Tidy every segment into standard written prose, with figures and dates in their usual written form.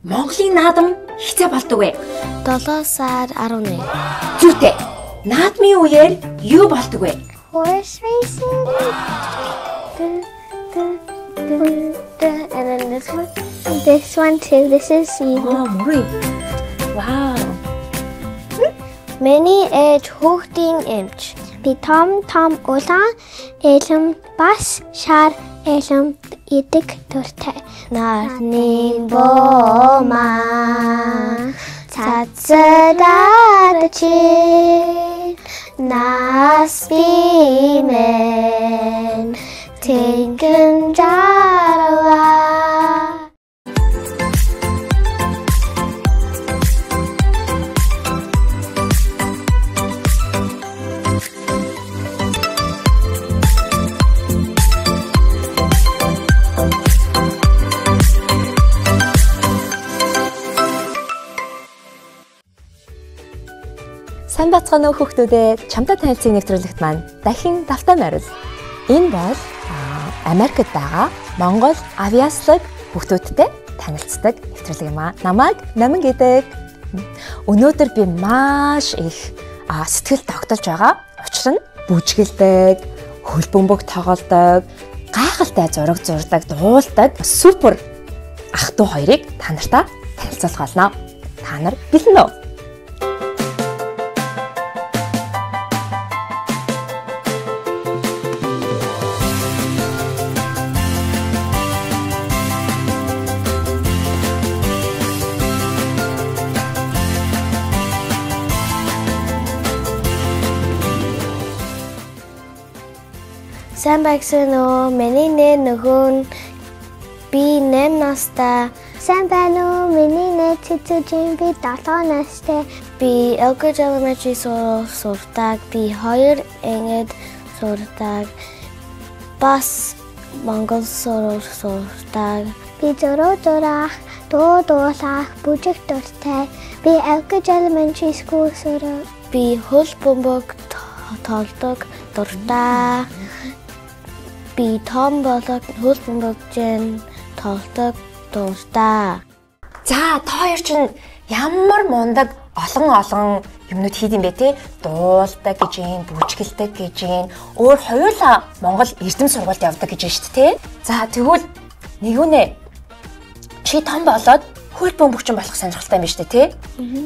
Монголын наадам хизээ болдог вэ? 7 сар 11. Зүйтэй. Наадмын үеэр юу болдог вэ? Horse racing. And then this one. This one too. This is season. Мөрөө. Wow. Many age хүүхдийн эмч. Би том улаан элэм бас шар элэм идэг төртэй. Нарны бомаа цацдаг чи нас бимен тэнгэн жараа. Сайн бацгаана уу хүүхдүүдээ, чамтай танилцсан нэвтрүүлэгт маань дахин давтаа морил. Энэ бол Америкт байгаа Монгол авиаслаг хүүхдүүдтэй танилцдаг нэвтрүүлэг юм аа. Намайг Намин гэдэг. Өнөөдөр би маш их сэтгэл тогтолж байгаа. Учир нь бүжгэлдэг, хөл бөмбөг тоглодог, гайхалтай зураг зурдаг, дуулдаг супер ах トゥ хоёрыг та нартай танилцуулах болно. Та нар бэлэн үү? Сайн байгаасаа миний нэр нөхөн би 8 настай. Сайн байна уу? Миний нэр Цэцүүжин, би 7 настай. Би Elkridge Elementary сурдаг. Би 2 ангид сурдаг. Бас Монгол сурдаг. Би зураг, дуулах, бүжиг дуртай. Би Elkridge Elementary School сурдаг. Би хөл бөмбөг тоглодог дуртай. Би том болоод хөл бөмбөгжин тоглодог дуртай. За, та хоёр чинь ямар мундаг олон юмнууд хийд юм бэ те? Дуулдаг гэж юм, бүжгэлдэг гэж юм. Өөр хоёулаа Монгол Эрдэм сургуульд явдаг гэж байна шүү дээ те. За, тэгвэл нэгүнэ чи том болоод хөл бөмбөгчин болох сонирхолтой юм байна шүү дээ те.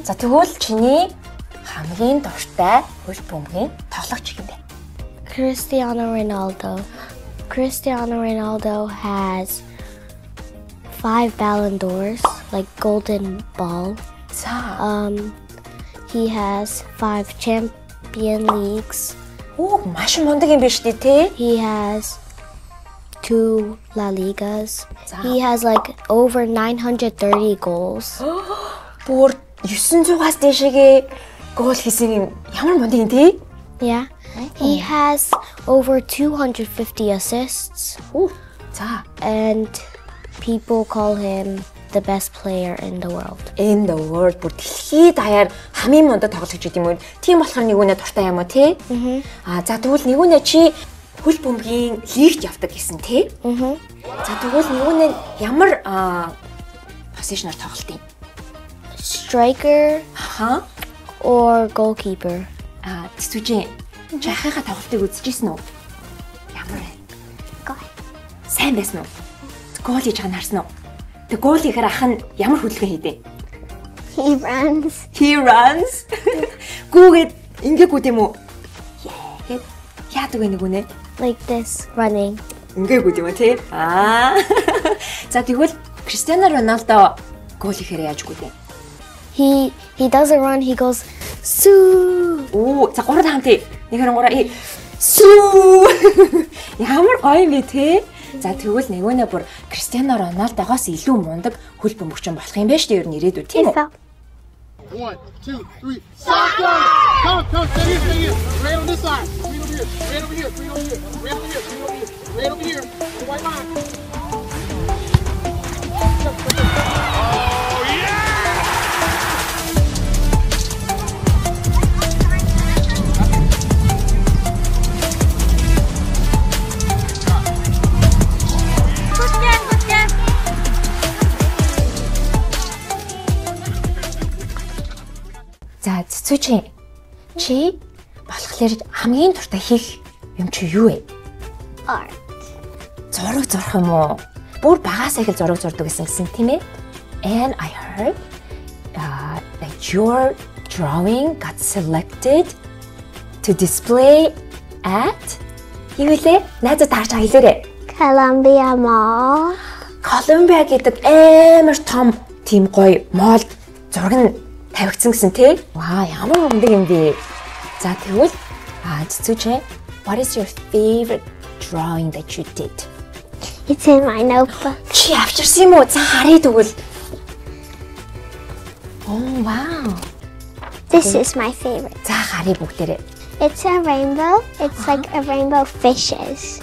За, тэгвэл чиний хамгийн дуртай хөл бөмбөгийн тоглогч юм бэ? Cristiano Ronaldo has 5 Ballon d'Ors, like golden ball. He has 5 Champion Leagues. Оо, маш мундаг юм биш үү те? He has 2 La Ligas. He has like over 930 goals. Бүр 900-аас дээшээгээ гол хийсэн юм. Ямар мундаг юм те? Yeah. He has over 250 assists. And people call him the best player in the world. In the world. Бүр дэлхийд даяар хамгийн мундаг тоглогч гэдэг юм уу? Тийм болохоор нэгүнэ дуртай юм уу те? За тэгвэл нэгүнэ чи хөл бөмбөгийн лигт явдаг гэсэн те? За тэгвэл нэгүнэ ямар позишнаар тоглолт юм? Striker or goalkeeper. Тэсвэжин чахайха тоглолтыг үзчихсэн үү? Ямар вэ? Гол. Сайн байсан уу? Гол хийж байгаа харсан уу? Тэг гол хийхээр ах нь ямар хөдөлгөөн хийдэ? He runs. Гүүгээд ингээгүү тийм үү? Яагаад яадаг вэ нэгүнэ? Like this, running. Ингээгүү тийм үү те? За тэгвэл Кристиано Роналдо гол хийхээр яаж гүдэ? He doesn't run, he goes сүү. Оо, за 3 хамтыг. 1 2 3 сүү. Ямар гоё юм бэ те? За тэгвэл нэгүнэ бүр Кристиано Роналдогоос илүү мундаг хөл бөмбөгчин болох юм байна шүү дээ ер нь ирээдүйд тийм үү? 1 2 3 soccer. Come, stay here. Right on this side. Right over here. Right over here. The white line. За цэцүүчийн чи болохоор хамгийн дуртай хийх юм чи юу вэ? Art. Зураг зурх юм уу? Бүр багасаа их зураг зурдаг гэсэн тийм ээ? And I heard that your drawing got selected to display at Юулээ найзад таарч аялаарэ. Columbia Mall. Columbia гэдэг амар том тийм гоё мол зураг нь тавигдсан гэсэн тий? Ваа, ямар гомдог юм бэ? За тэгвэл цэцүүчээ what is your favorite drawing that you did? It's in my notebook. Чи авчирсан юм уу? За харъя тэгвэл. Oh wow. This is my favorite. За харъя бүгдээрээ. It's a rainbow. It's like a rainbow fishes.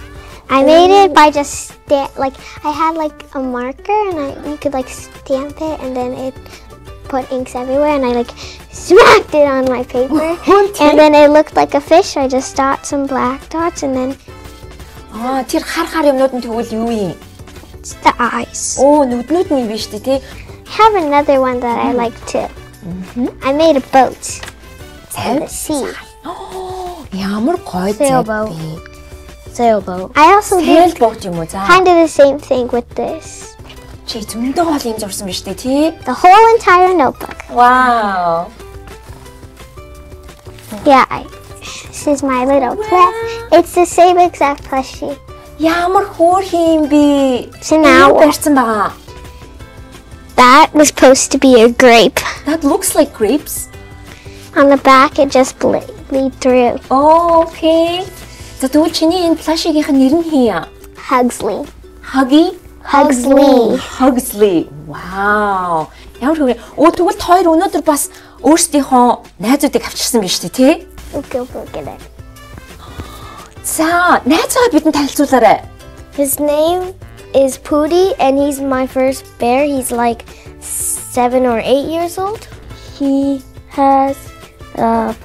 I made it by just I had like a marker and you could like stamp it and then it put inks everywhere and I like smacked it on my paper and then it looked like a fish. So I just dot some black dots and then Тэр хар юмнууд нь тэгвэл юу юм? it's the eyes. Оо нүднүүд нь биш үү тий? I have another one that I like too. I made a boat in the sea. Ямар гоё Sailboat. бэ? Sailboat. I also did Sailboat юм уу? За. kind of the same thing with this. Чи зөндөө гол юм зурсан биз дээ тий? The whole entire notebook. Wow. Yeah, this is my little pet. It's the same exact plushie. Ямар хөөрхөн юм бэ? So now Барьсан байгаа. that was supposed to be a grape. That looks like grapes. On the back, it just bleed through. Oh, okay. За тэгвэл чиний энэ плашигийнх нь нэр нь хин? Hugsley. Huggy? Hugsley. Hugsley. Wow. Ямар хөөрхөн. Тэгвэл та хоёр өнөөдөр бас өөрсдийнхөө найзуудыг авчирсан биз дээ, тий? Okay, look at it. За, найзгаа бидэнд танилцуулаарай. His name is Pootie, and he's my first bear. He's like 7 or 8 years old. He has a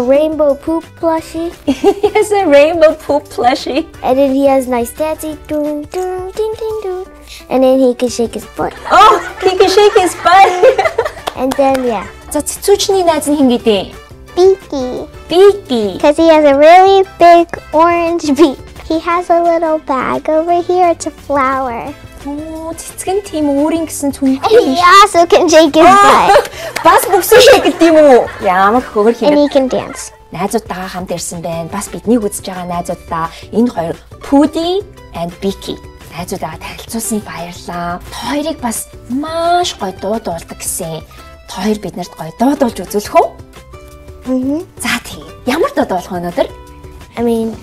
rainbow poop plushie, He has a rainbow poop plushie. and then he has nice dancing, doon, doon, ding, ding, doon. And then he can shake his butt. Oh, he can shake his butt. And then, yeah, За, цэцүүчний найз нь хин гэдэг? Beaky, Beaky. because he has a really big orange beak. He has a little bag over here. It's a flower. Оо, цэцэг нь тийм өөрийн гэсэн And түнхтэй he биш. also can shake his butt. Бас бүксэн шиг гэдэг юм уу? Ямар хөөрхөн And юм. he can dance. Найзуудтайгаа хамт ирсэн байна. Бас биднийг үзэж байгаа найзуудаа энэ хоёр Pootie and Beaky найзуудаа танилцуулсан баярлалаа. Та хоёрыг бас маш гоё дуудуулдаг гэсэн. Та хоёр биднэрт гоё дуудуулж үзүүлэх үү? За тийм. Ямар дуудуулах вэ өнөөдөр? I mean,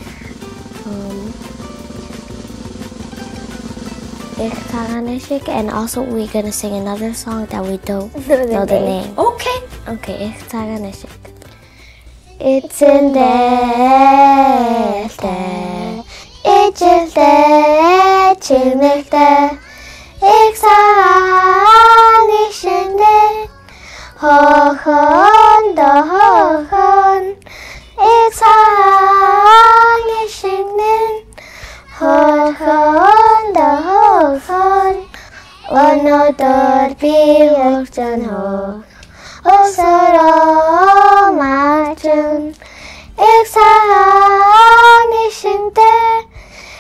and also we're gonna sing another song that we don't know the name. Okay. Okay, it's in there, it's just there, chimney, exhalation there, ho-hon, the ho-hon, exhalation there, ho-hon, the ho-hon, 어느덧 비옥전 호 옷으로 맞춘 익산이 때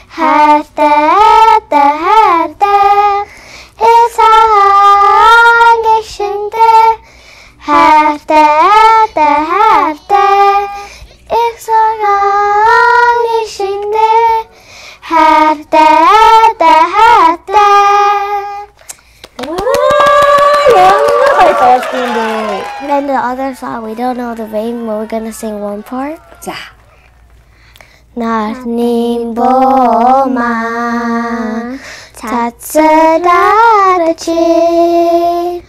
할 때 익산이 때 할 때 익산이 때 할 때 And then the other song, we don't know the name, but we're gonna sing one part. За. 나님 보마 자츠다르친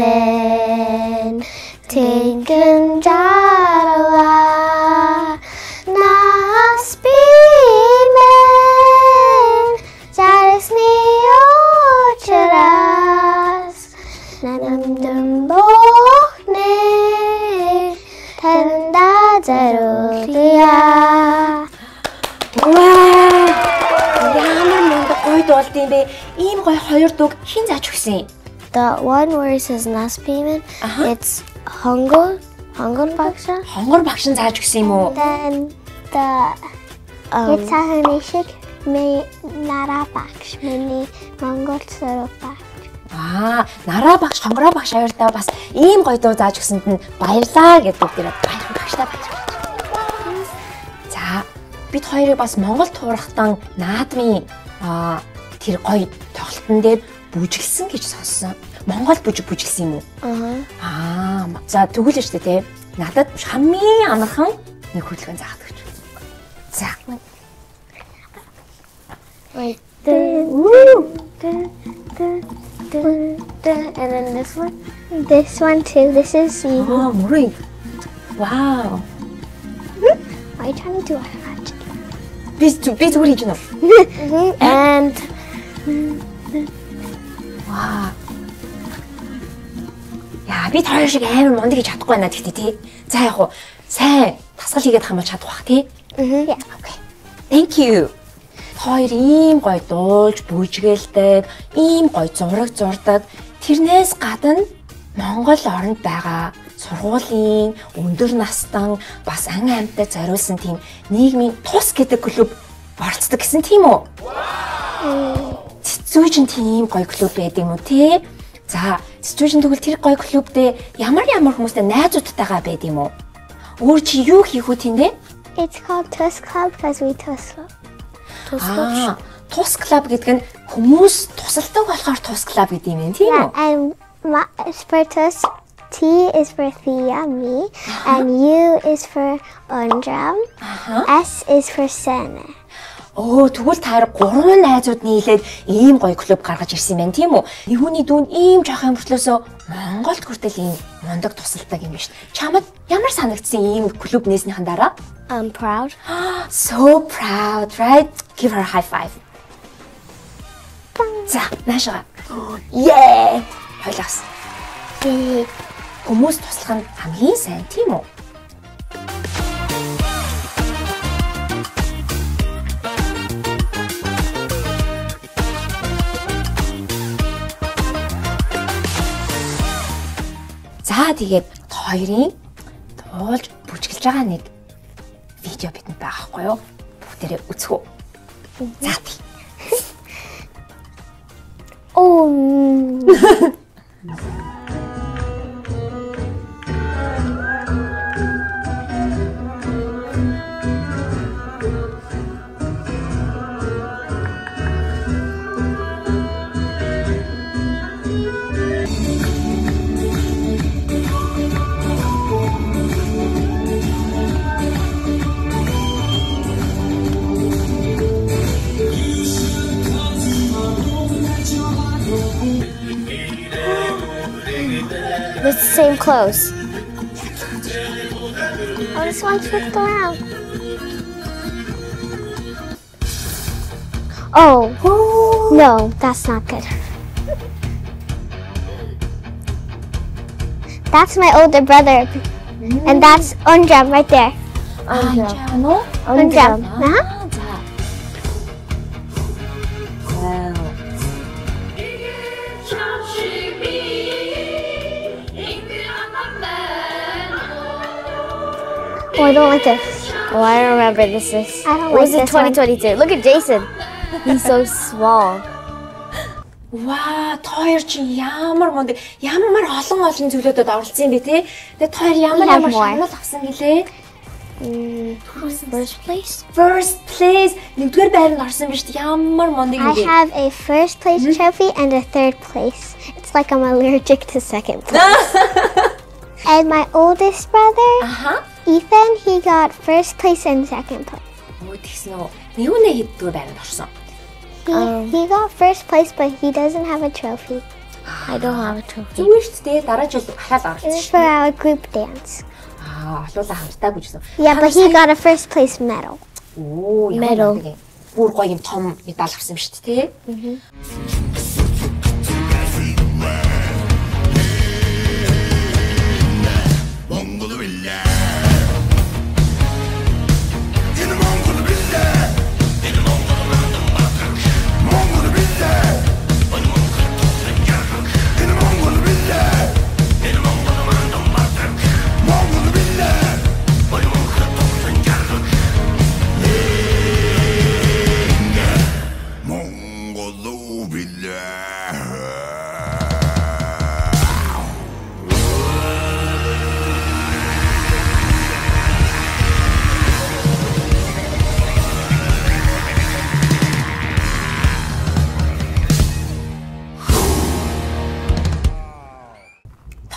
나스비멘 팅근 자라와 나스비멘 자르스니 오처라스 나남든 복네 다른다 자루리야. Ямар мундаг гоё дуулт юм бэ? Ийм гоё хоёр дууг хэн зааж өгсөн юм? the one where it says Naspimen, it's Hongol Baksha. Хонгор багш нь зааж өгсөн юм уу? Then the Itzahanishik may Nara Baksh, many Mongol sort of Baksh. Нараа багш, хонгороо багш хоёртаа бас ийм гоё дуу зааж өгсөнд нь баярлаа гэдэг дээрээ баяр багштай баярлалаа. За, бид хоёрыг бас Монгол туурхтан наадмын тэр гоё тоглолтын дээр бүжиглсэн гэж сонссон. Монгол бүжиглсэн юм уу? За тэгвэл шүү дээ те. Надад хамгийн амархан нэг хөдөлгөөн заагаад өгч. За. Like and then this one. This one too. This is Мөрөй. Wow. Are you trying to do a hatchet? Би зүгээр хийж байна. And Wow. Яа, би хоёр шиг амар мундаг хийж чадахгүй байна гэхдээ тий. За яг уу сайн тасгал хийгээд хамаач чадах бах тий. yeah. Okay. Thank you. Хоёр ийм гоё дуулж бүжгэлдэг, ийм гоё зураг зурдаг. Тэрнээс гадна Монгол оронд байгаа сургуулийн өндөр настан бас ан амьтад зориулсан тийм нийгмийн тус гэдэг клуб оролцдог гэсэн тийм үү? Цэцүүжин тийм гоё клуб байдаг юм уу тий? За, цэцүүжин тэгвэл тэр гоё клубдээ ямар хүмүүстэй найзуудтайгаа байд юм уу? Өөр чи юу хийх үү тэндээ? It's called Tuss Club because we tussle. Тус клуб гэдэг нь хүмүүс тусалдаг болохоор тус клуб гэдэг юм тийм үү? And for Tuss, T is for Thea, me, and U is for Undram. S is for Sena. Тэгвэл та гурван найзууд нийлээд ийм гоё клуб гаргаж ирсэн юм байна тийм үү? Нэгүний дүүн ийм жоохон мөртлөөсөө Монголд хүртэл ийм мундаг тусалдаг юм биш. Чамд ямар санагдсан ийм клуб нээснийхэн дараа? I'm proud. So proud, right? Give her a high five. За, наашаа. Yeah! Хойлоос. Хүмүүс туслах нь хамгийн сайн тийм үү? За тэгээд хоёрын дуулж бүжгэлж байгаа нэг видео бидэнд байгаа байхгүй юу? Бүгдээрээ үзэх үү? За тий. It's the same clothes. Oh, this one's flipped around. Oh, no, that's not good. That's my older brother, and that's Undram right there. Undram. Oh, I don't like this. Oh, I don't remember this is. I don't What was like it, this one. 2022? Look at Jason. He's so small. Ваа, тоор чи ямар мундаг, ямар олон зүйлүүдэд оролцсон юм бэ те? Тэгээд тоор ямар шагнал авсан гэлээ? First place? First place. Нэгдүгээр байранд орсон биз дээ. Ямар мундаг юм I бэ? have a first place trophy and a third place. It's like I'm allergic to second place. And my oldest brother, Ethan, he got first place and second place. Тэгсэн үү? Нэгүнээ хэддүгээр байранд орсон? He got first place, but he doesn't have a trophy. I don't have a trophy. Зүгээр шүү дээ. Дараа жил ахаад It was оролцсон. for our group dance. Олуулаа хамтаагүй гэсэн. Yeah, but he got a first place medal. Medal. Бүр гоё юм том медаль авсан юм шүү дээ, тий?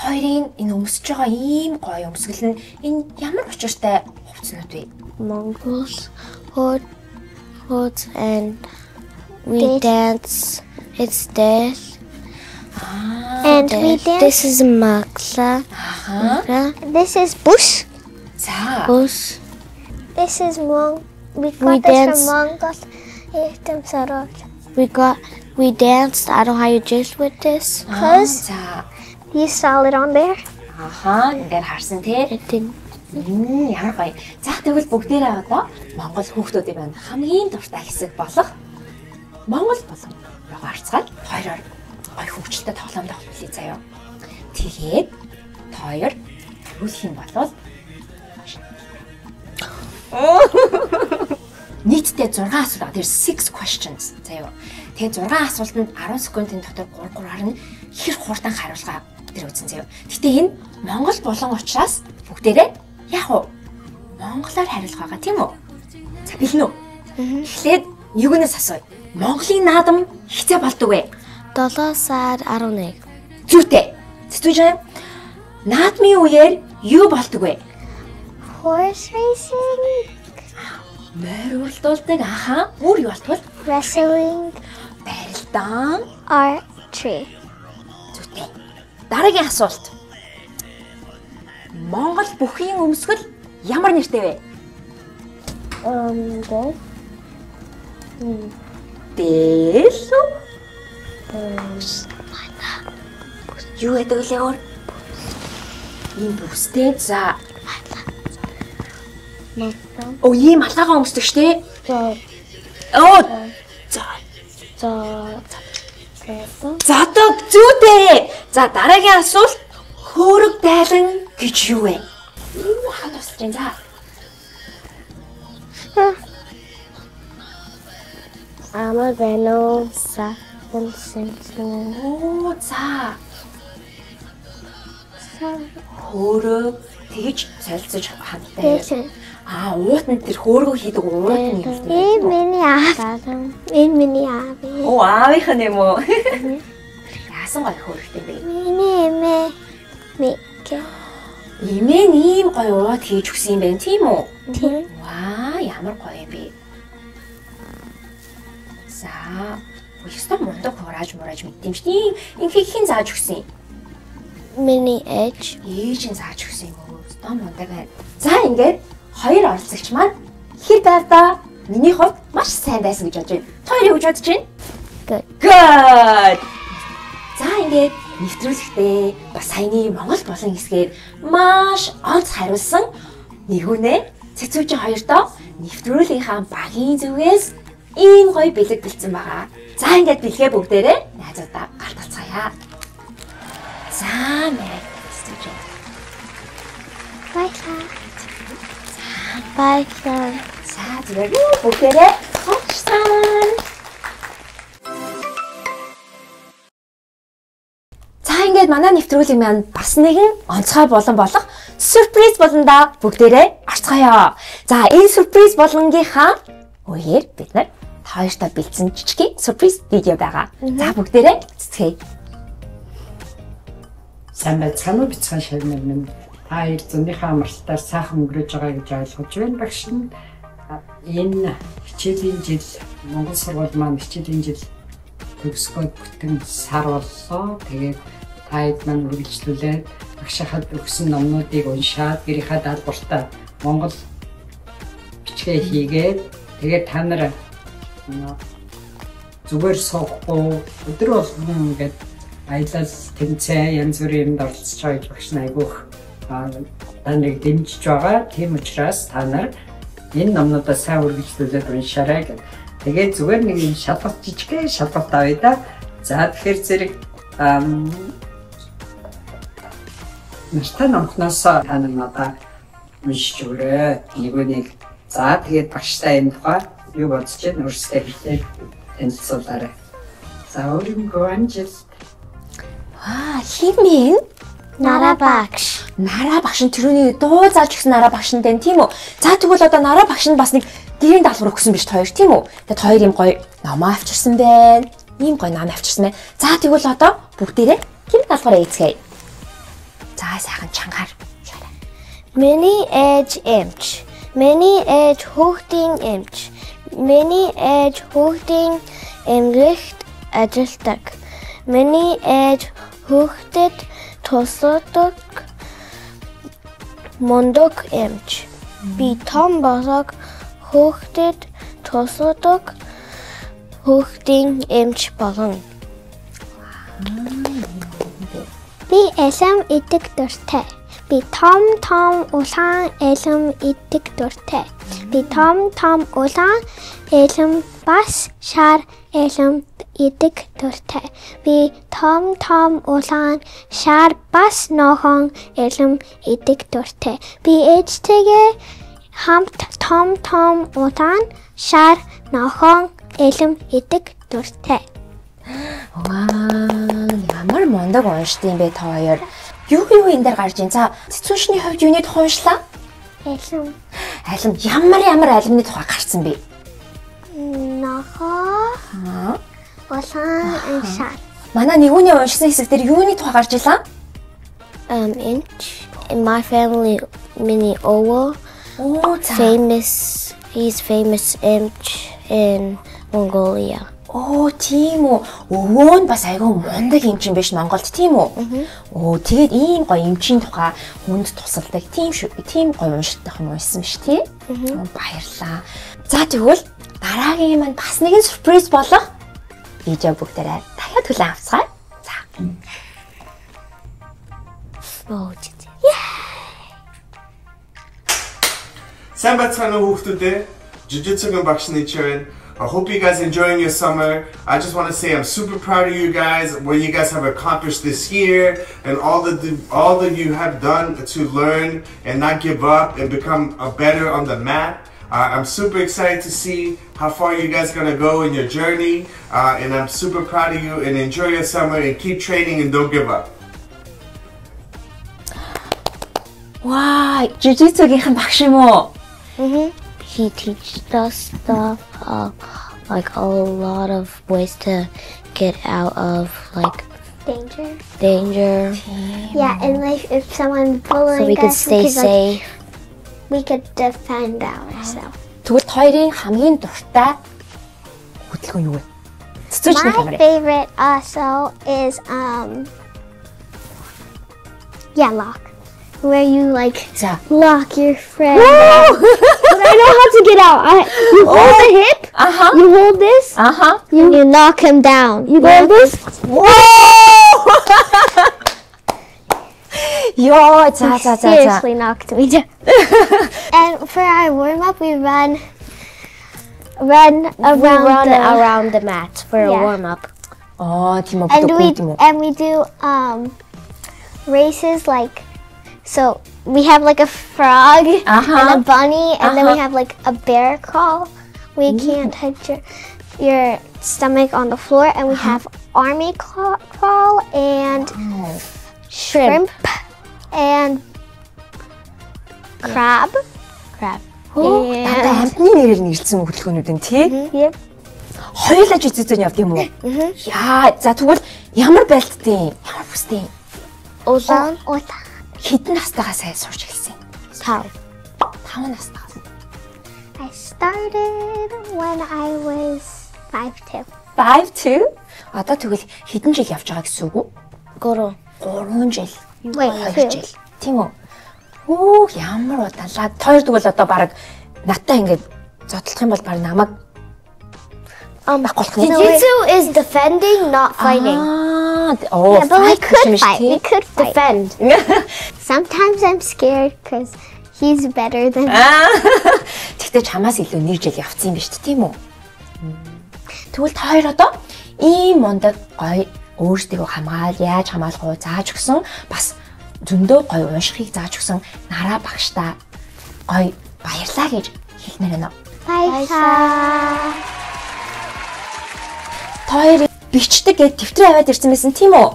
хоёрын энэ өмсөж байгаа ийм гоё өмсгөл нь энэ ямар учиртай хувцснууд вэ? Mongols hoods and we dance. It's this. And we dance. This is makla. This is bush. За. Bush. This is we got We this dance. from Mongol. We danced. I don't know how you dress with this. Cause За. you saw it on there. Ингээд харсан тий. It didn't. Ямар гоё. За тэгвэл бүгдээрээ одоо Монгол хүүхдүүдийн байна хамгийн дуртай хэсэг болох Монгол болон руу гарцгаад хоёроор гоё хөвгчлөлтэй тоглоомд авах заяа. Тэгээд хоёр хөрүүлэх юм бол нийтдээ 6 асуулт. There's 6 questions заяа. Тэгээд 6 асуултанд 10 секундын дотор 3-3-аар нь хэр хурдан хариулгаа тэр үзэн заяа. Гэтэ энэ Монгол болон учраас бүгдээрээ яг уу монголоор хариулах байгаа тийм үү? За бэлэн үү? Эхлээд юунаас асууя? Монголын наадам хизээ болдог вэ? 7 сар 11. Зүйтэй. Тэтгэж наадмын үеэр юу болдог вэ? Horse racing, Морь уралдуулдаг аха. Өөр юу болтгол? wrestling, Барилдаан. archery. Зүйтэй. Дараагийн асуулт. Монгол бүхийн өмсгөл ямар нэртэй вэ? Дээл. Юу гэдэг вэ өөр? Ийм бүстэй за. Оо ийм алгаагаа өмсдөг штэ. Оо. Задаг зүйтэй. За дараагийн асуулт хөөрөг дайлан гэж юу вэ? Юу хаад усч юм за. Ама бэнэ сахан сэнсэн. Оо за. Хөөрөг тэгж солилцож хандтай. This Уутанд тэр хөөргөө хийдэг уут нь юм is mini app. In mini app. Оо аавынх нь юм уу? Яасан гоё хөөргтэй бэ? Mini me. Имээ ийм гоё уут хийж өгсөн юм байна тийм үү? Тийм. Ваа ямар гоё юм бэ? За, өстө мундаг хурааж мэддэм шүү. Инхийг зааж өгсөн. Mini edge. Ээж нь зааж өгсөн юм уу? Өстө мундаг байна. За ингээд хоёр оролцогч маань хэр байвда? Миний хувьд маш сайн байсан гэж бодож байна. Хоёрыг гэж бодож байна. Good. За ингээд нэвтрүүлэхдээ бас саяны Монгол болон хэсгээр маш онц хариулсан нэгүнээ цэцүүжин хоёртоо нэвтрүүлгийнхаа багийн зүгээс ийм гоё бэлэг бэлдсэн байгаа. За ингээд бэлгээ бүгдээрээ найзуудаа гарталцгаая. За мэй цэцүүжин. Bye. Bye, sir. За зүгээр бүгдээрээ хоцсон. За ингээд манай нэвтрүүлэг маань бас нэгэн онцгой болон болох сюрприз болондоо бүгдээрээ орцгоё. За энэ сюрприз болгонгийнхаа үеэр бид нар хоёртаа бэлдсэн жижиг сюрприз видео байгаа. За бүгдээрээ үзцгээе. Сайн байцгаана уу бицхан ширмэн минь. Хоёр зөнийхөө амралтаар сайхан өнгөрөөж байгаа гэж ойлгож байна. Багш нь энэ хичээлийн жил Монгол сургууль маань хичээлийн жил төгсгөөд бүтэн сар боллоо. Тэгээд таад маань үргэлжлүүлээд багшихад өгсөн номнуудыг уншаад гэрийнхаа даалгавартаа Монгол бичгээ хийгээд тэгээд та нар зүгээр суухгүй өдөр болгон ингээд аялал тэмцээн янз бүрийн юмд оролцож байгаа гэж багш нь айгүйх таныг дэмжиж байгаа. Тийм учраас та нар энэ номнуудаа сайн үргэлжлүүлээд уншаарай гэх. Тэгээд зүгээр нэг юм шалгалт жижиг шалгалт авъя да. За тэгэхээр зэрэг Нартай номхноос та нар надад уншиж өгөөрэй. Нэгүнийг. За тэгээд багштай энэ тухай юу бодож байна өөрсдөө хэлээд танилцуулаарай. За өөрийнхөө амжилт. Химэн Нара багш. Нара багш нь тэрүүний дуу зааж өгсөн Нара багш нь тийм үү? За тэгвэл одоо Нара багш нь бас нэг гэрийн даалгавар өгсөн биш хоёр тийм үү? Тэгэд хоёр юм гоё номоо авчирсан байна. Ийм гоё ном авчирсан байна. За тэгвэл одоо бүгдээрээ гэрийн даалгавраа эзгээе. сайхан чангаар. Миний ээж эмч. Миний ээж хүүхдийн эмч. Миний ээж хүүхдийн эмнэлэгт ажилладаг. Миний ээж хүүхдэд тусалдаг мундаг эмч. Би том болог хүүхдэд тусалдаг хүүхдийн эмч болно. Би элэм идэг дуртай. Би том улаан элэм идэг дуртай. Би том улаан элэм бас шар элэм идэг дуртай. Би том улаан шар бас нохон элэм идэг дуртай. Би ээжтэйгээ хамт том улаан шар нохон элэм идэг дуртай. Ваа, ямар мундаг уншдсан бэ та хоёр. Юу энэ дээр гарч ийн. За, цэцүүшний хувьд юуны тухай уншлаа? Элэм. Алим ямар алимны тухай гарсан бэ? Нохоо. Улаан шар. Манай нэгүний уншсан хэсэг дээр юуны тухай гарч илаа? Inch. In my family, Mini Owo. He's famous imch in Mongolia. Тийм үү. Өвөө нь бас айгүй мундаг эмчин биш Монголд, тийм үү? Тэгээд ийм гоё эмчийн тухай хүнд тусалдаг. Тийм гоё уншдаг юм уншсан биш тий? Баярлаа. За тэгвэл дараагийн маань бас нэгэн сюрприз болох видео бүгдээрээ дахиад хүлээн авцгаая. За. Сайн бацгаана уу хүүхдүүдээ. Jiu-Jitsu-гийн багш Nichiren. I hope you guys enjoying your summer. I just want to say I'm super proud of you guys, what you guys have accomplished this year, and all that you have done to learn and not give up and become better on the mat. I'm super excited to see how far you guys are gonna go in your journey, and I'm super proud of you. And enjoy your summer and keep training and don't give up. Wow, Jiu-Jitsu-гийн багш юм уу? He teaches us stuff, like a lot of ways to get out of like danger. Yeah, and like if someone's bullying So we could us, stay safe. we could defend ourselves. Тэгвэл хоёрын хамгийн дуртай хөдөлгөөн юу вэ? Цэцүүчний My хамаарай. favorite also is lock. Where you like lock your friend. But I know how to get out. You hold the hip. You hold this. You knock him down. You hold this. Yo, Seriously knocked me down. And for our warm up, we run around the mat for a warm up. Тийм үү. And we do races like. So we have like a frog and a bunny, and then we have like a bear crawl. We can't touch your stomach on the floor, and we have army crawl and shrimp and crab. Амтны нэрээр нэрлсэн хөдөлгөөнүүд нь тий? Yep. Хоёулаа Jiu-Jitsu-ны явд юм уу? Яа, за тэгвэл ямар байлттай, ямар бүстэй? Улаан. Хэдэн настайгаа сайн сурч эхэлсэн? 5 настайгаас. I started when I was 5'2". 5'2"? Одоо тэгвэл хэдэн жил явж байгаа гэсэн үг үү? 3 жил. Wait, 2 жил. Тийм үү? Ямар удаанлаа. Хоёр тэгвэл одоо баг надтай ингээд зодтолох юм бол баг намайг Jiu-Jitsu is defending, not fighting. Yeah, but we could fight. We could defend. Sometimes I'm scared because he's better than me. Тэгтээ чамаас илүү 1 жил явцсан юм биш тийм үү? Тэгвэл та хоёр одоо ийм мундаг гоё өөрсдийгөө яаж хамгаалах уу зааж өгсөн бас зөндөө гоё уншихыг зааж өгсөн нараа багштаа гоё баярлаа гэж хэлмээр байна. Баярлаа. Та хоёр бичдэг гэж дэвтрээ аваад ирсэн байсан тийм үү?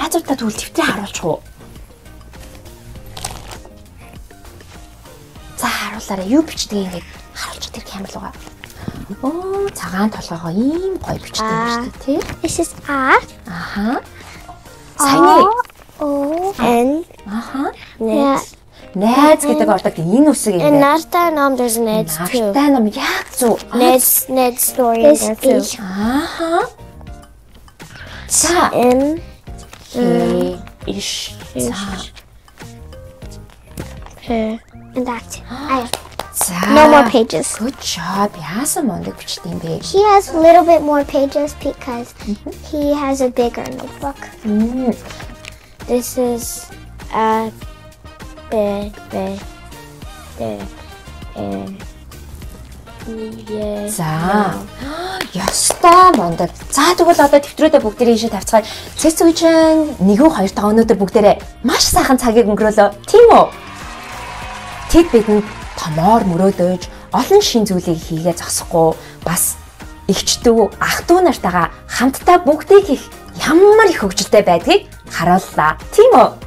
Хайзуудаа тэгвэл дэвтрээ харуулчих уу? За харуулаарай. Юу бичдэг ингэж харуулж тэр камер руугаа. Цагаан толгоогоо ийм гоё бичдэг юм шүү дээ, тий? This is A. Саяны O. N. Найз гэдэг ордог энэ үсэг юм In байна. Narta Nom, there's Ned's too. Нартай ном яг зөв. Ned's story in there too. Аа. За. Иш. And that's it. За. No more pages. Good job. Яасан мондөг бичдэг юм бэ? He has a little bit more pages because he has a bigger notebook. This is a За. Ёстой мондөг. За тэгвэл одоо төвтрүүдээ бүгдээрээ ийшээ тавьцгаая. Цэцүүжин 1-2 та өнөөдөр бүгдээрээ маш сайхан цагийг өнгөрөөлөө. Тийм үү? Тэд бидэнд томоор мөрөөдөж олон шин зүйлийг хийгээ зогсохгүй бас эгчдүү ах トゥ нартайгаа хамтдаа бүгдийг хийх ямар их хөвгөлтэй байдгийг харууллаа. Тийм үү?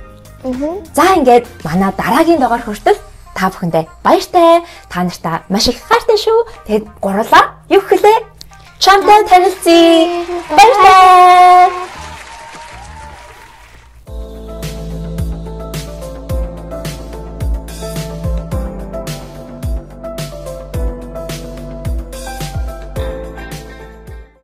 За ингээд манай дараагийн дугаар хүртэл та бүхэндээ баяртай. Та нартай маш их хайртай шүү. Тэгэд гурлаа юу хөлөө? Чамтай танилцъя.